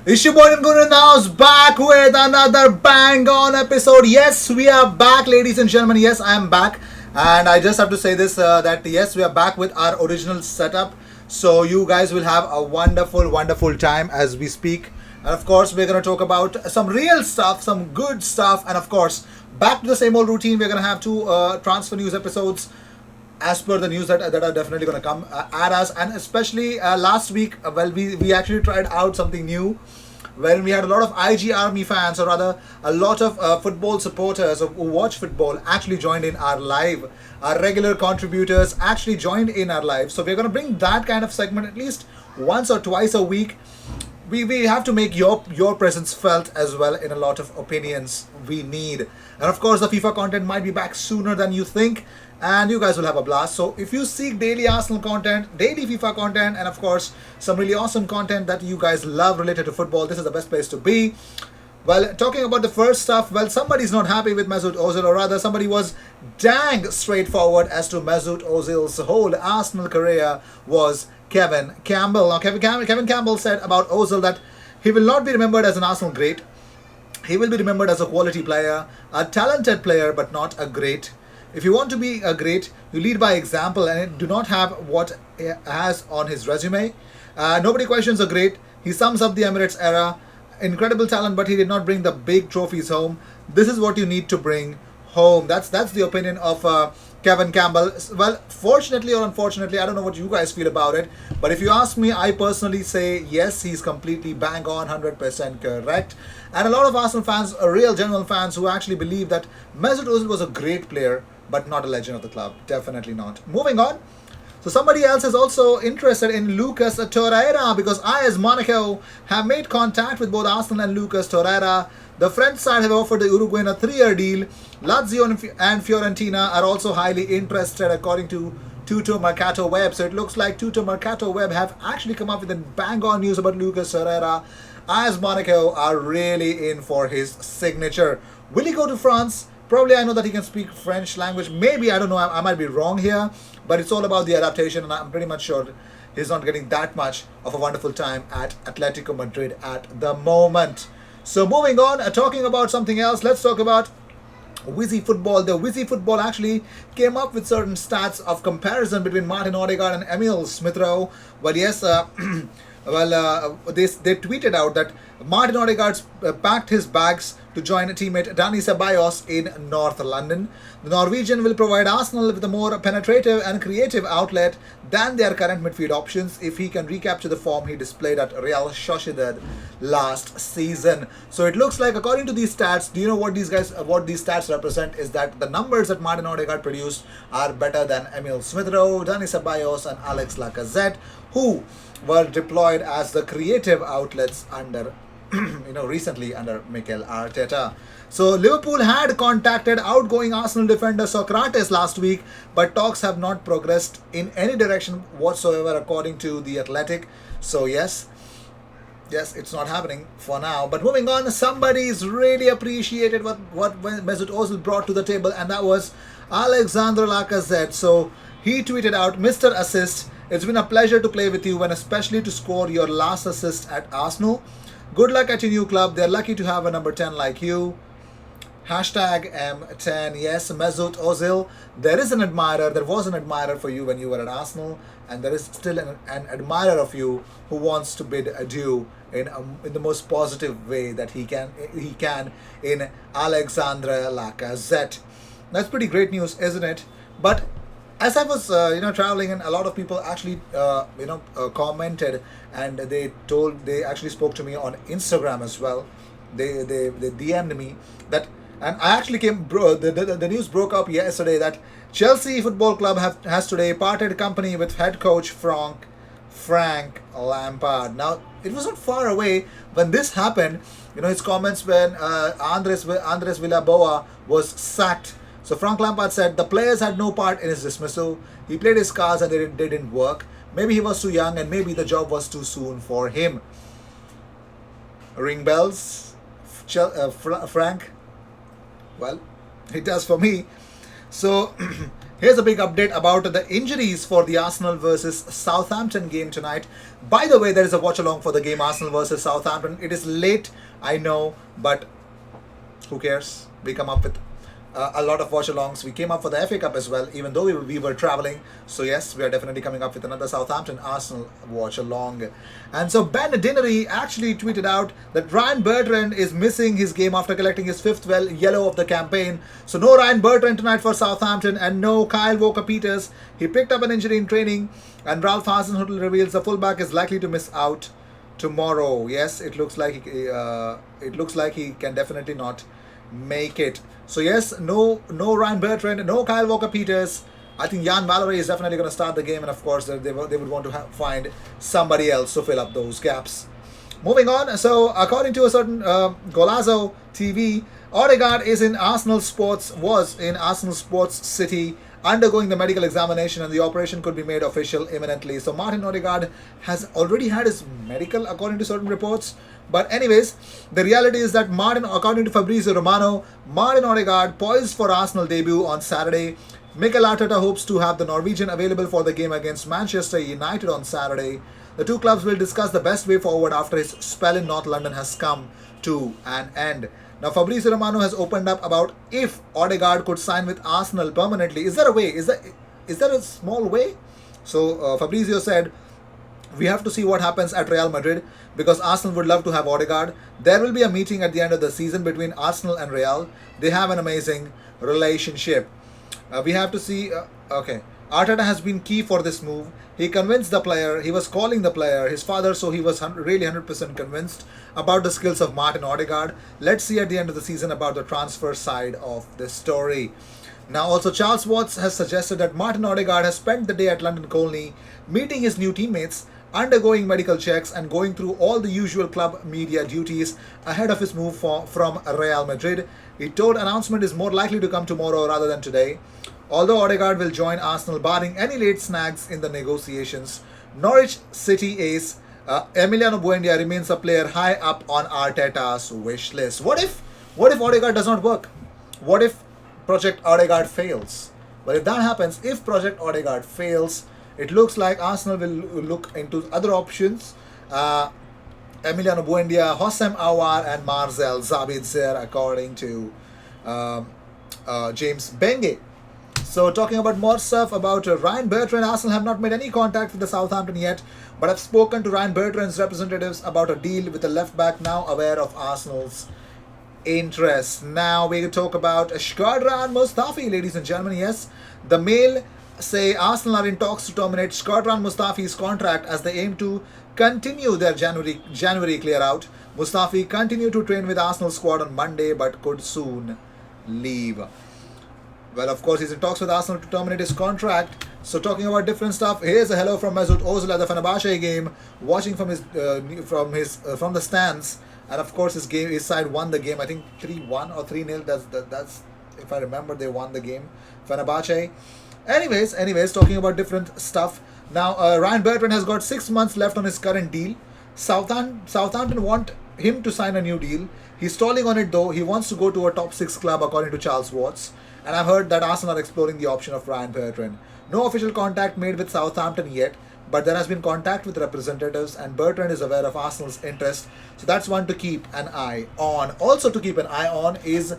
It's your boy Guru now back with another bang on episode. Yes, we are back, ladies and gentlemen. Yes, I am back, and I just have to say this that yes, we are back with our original setup. So you guys will have a wonderful, wonderful time as we speak. And of course, we're gonna talk about some real stuff, some good stuff, and of course, back to the same old routine. We're gonna have two transfer news episodes as per the news that are definitely going to come at us, and especially last week, we actually tried out something new when we had a lot of IG Army fans, or rather a lot of football supporters who watch football actually joined in our live. Our regular contributors actually joined in our live, so we're going to bring that kind of segment at least once or twice a week. We have to make your presence felt as well in a lot of opinions we need. And of course, the FIFA content might be back sooner than you think, and you guys will have a blast. So if you seek daily Arsenal content, daily FIFA content, and of course some really awesome content that you guys love related to football, this is the best place to be. Well, talking about the first stuff, well, somebody's not happy with Mesut Ozil, or rather, somebody was dang straightforward as to Mesut Ozil's whole Arsenal career was Kevin Campbell. Now, Kevin Campbell said about Ozil that he will not be remembered as an Arsenal great. He will be remembered as a quality player, a talented player, but not a great. If you want to be a great, you lead by example and do not have what he has on his resume. Nobody questions a great. He sums up the Emirates era. Incredible talent, but he did not bring the big trophies home. This is what you need to bring home. That's the opinion of Kevin Campbell. Well, fortunately or unfortunately, I don't know what you guys feel about it, but if you ask me, I personally say yes, he's completely bang on, 100% correct. And a lot of Arsenal fans, real genuine fans, who actually believe that Mesut Ozil was a great player, but not a legend of the club. Definitely not. Moving on. So somebody else is also interested in Lucas Torreira, because AS Monaco have made contact with both Arsenal and Lucas Torreira. The French side have offered the Uruguayan a 3-year deal. Lazio and Fiorentina are also highly interested, according to Tutto Mercato Web. So it looks like Tutto Mercato Web have actually come up with a bang-on news about Lucas Torreira. AS Monaco are really in for his signature. Will he go to France? Probably. I know that he can speak French language. Maybe, I don't know, I might be wrong here. But it's all about the adaptation, and I'm pretty much sure he's not getting that much of a wonderful time at Atletico Madrid at the moment. So moving on, talking about something else, let's talk about Wizzy Football. The Wizzy Football actually came up with certain stats of comparison between Martin Odegaard and Emil Smith-Rowe. Well, yes, they tweeted out that Martin Odegaard packed his bags to join teammate Dani Ceballos in North London. The Norwegian will provide Arsenal with a more penetrative and creative outlet than their current midfield options if he can recapture the form he displayed at Real Sociedad last season. So it looks like, according to these stats, do you know what these stats represent? Is that the numbers that Martin Odegaard produced are better than Emil Smith-Rowe, Dani Ceballos, and Alex Lacazette, who were deployed as the creative outlets under recently under Mikel Arteta. So Liverpool had contacted outgoing Arsenal defender Socrates last week, but talks have not progressed in any direction whatsoever, according to The Athletic. So yes, it's not happening for now. But moving on, somebody's really appreciated what Mesut Ozil brought to the table, and that was Alexandre Lacazette. So he tweeted out, "Mr. Assist, it's been a pleasure to play with you, and especially to score your last assist at Arsenal. Good luck at your new club. They're lucky to have a number 10 like you. Hashtag M10. Yes, Mesut Ozil, there was an admirer for you when you were at Arsenal, and there is still an admirer of you who wants to bid adieu in the most positive way that he can in Alexandre Lacazette." That's pretty great news, isn't it? But as I was traveling, and a lot of people actually commented, and they actually spoke to me on Instagram as well. They DM'd me that, and I actually the news broke up yesterday that Chelsea Football Club has today parted company with head coach Frank Lampard. Now, it was not far away when this happened. His comments when Andres Villaboa was sacked. So Frank Lampard said the players had no part in his dismissal. He played his cards and they didn't work. Maybe he was too young, and maybe the job was too soon for him. Ring bells, Frank? Well, it does for me. So Here's a big update about the injuries for the Arsenal versus Southampton game tonight. By the way, there is a watch along for the game Arsenal versus Southampton. It is late, I know, but who cares? We come up with a lot of watch alongs. We came up for the FA Cup as well, even though we were traveling. So yes, we are definitely coming up with another Southampton Arsenal watch along. And so Ben Dinnery actually tweeted out that Ryan Bertrand is missing his game after collecting his fifth yellow of the campaign. So no Ryan Bertrand tonight for Southampton, and no Kyle Walker-Peters. He picked up an injury in training, and Ralph Hasenhüttl reveals the fullback is likely to miss out tomorrow. Yes, it looks like he can definitely not make it. So yes, no Ryan Bertrand, no Kyle Walker-Peters. I think Jan Valery is definitely going to start the game, and of course they would want to find somebody else to fill up those gaps. Moving on, so according to a certain Golazo TV, Odegaard was in Arsenal Sports City undergoing the medical examination, and the operation could be made official imminently. So Martin Odegaard has already had his medical according to certain reports. But anyways, the reality is that according to Fabrizio Romano, Martin Odegaard poised for Arsenal debut on Saturday. Mikel Arteta hopes to have the Norwegian available for the game against Manchester United on Saturday. The two clubs will discuss the best way forward after his spell in North London has come to an end. Now, Fabrizio Romano has opened up about if Odegaard could sign with Arsenal permanently. Is there a way? Is there a small way? So Fabrizio said, we have to see what happens at Real Madrid, because Arsenal would love to have Odegaard. There will be a meeting at the end of the season between Arsenal and Real. They have an amazing relationship. We have to see. Okay. Arteta has been key for this move. He convinced the player. He was calling the player his father, so he was really 100% convinced about the skills of Martin Odegaard. Let's see at the end of the season about the transfer side of this story. Now, also Charles Watts has suggested that Martin Odegaard has spent the day at London Colney meeting his new teammates, undergoing medical checks, and going through all the usual club media duties ahead of his move from Real Madrid. He told announcement is more likely to come tomorrow rather than today. Although Odegaard will join Arsenal barring any late snags in the negotiations, Norwich City ace Emiliano Buendia remains a player high up on Arteta's wish list. What if Odegaard does not work? What if Project Odegaard fails? But if that happens, if Project Odegaard fails, it looks like Arsenal will look into other options. Emiliano Buendia, Hossam Aouar, and Marcel Sabitzer, according to James Benge. So talking about more stuff about Ryan Bertrand, Arsenal have not made any contact with the Southampton yet, but have spoken to Ryan Bertrand's representatives about a deal with the left back, now aware of Arsenal's interest. Now we talk about Shkodran Mustafi, ladies and gentlemen. Yes, the Mail say Arsenal are in talks to terminate Shkodran Mustafi's contract as they aim to continue their January clear out. Mustafi continued to train with Arsenal squad on Monday but could soon leave. Well, of course, he's in talks with Arsenal to terminate his contract. So talking about different stuff, here's a hello from Mesut Ozil at the Fenerbahce game, watching from the stands, and of course his side won the game. I think 3-1 or 3-0. That's if I remember, they won the game. Fenerbahce. Anyways, talking about different stuff. Now, Ryan Bertrand has got 6 months left on his current deal. Southampton want him to sign a new deal. He's stalling on it though. He wants to go to a top 6 club, according to Charles Watts. And I've heard that Arsenal are exploring the option of Ryan Bertrand. No official contact made with Southampton yet, but there has been contact with representatives, and Bertrand is aware of Arsenal's interest. So that's one to keep an eye on. Also to keep an eye on is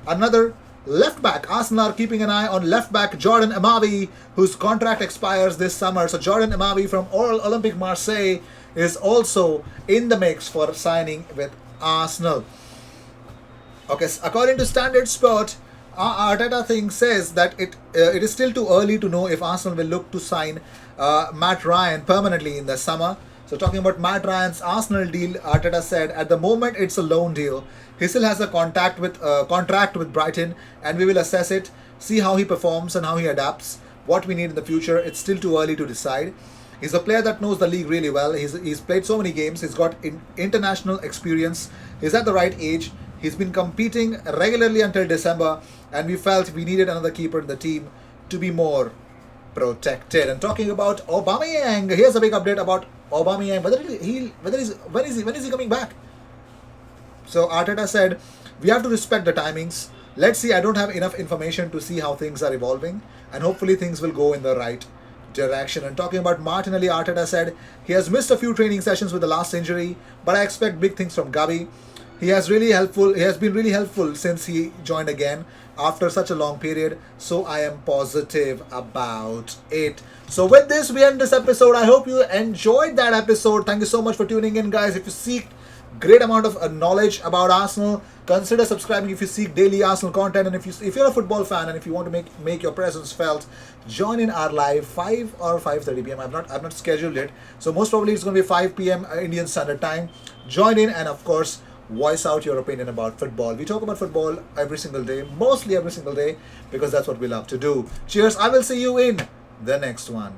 another left back. Arsenal are keeping an eye on left back Jordan Amavi, whose contract expires this summer. So Jordan Amavi from Olympique Marseille is also in the mix for signing with Arsenal. Okay, according to Standard Sport, Arteta says that it is still too early to know if Arsenal will look to sign Matt Ryan permanently in the summer. So talking about Matt Ryan's Arsenal deal, Arteta said, at the moment it's a loan deal. He still has a contract with Brighton, and we will assess it, see how he performs and how he adapts, what we need in the future. It's still too early to decide. He's a player that knows the league really well. He's played so many games. He's got international experience. He's at the right age. He's been competing regularly until December, and we felt we needed another keeper in the team to be more protected. And talking about Aubameyang, here's a big update about Aubameyang. When is he coming back? So Arteta said, we have to respect the timings. Let's see. I don't have enough information to see how things are evolving, and hopefully things will go in the right direction. And talking about Martinelli, Arteta said he has missed a few training sessions with the last injury, but I expect big things from Gabi. He has really helpful. He has been really helpful since he joined again after such a long period. So I am positive about it. So with this, we end this episode. I hope you enjoyed that episode. Thank you so much for tuning in, guys. If you seek great amount of knowledge about Arsenal, consider subscribing if you seek daily Arsenal content. And if you're a football fan and if you want to make your presence felt, join in our live 5 or 5:30 p.m. I've not scheduled it, so most probably it's going to be 5 p.m. Indian Standard Time. Join in and of course voice out your opinion about football. We talk about football every single day, mostly every single day, because that's what we love to do. Cheers. I will see you in the next one.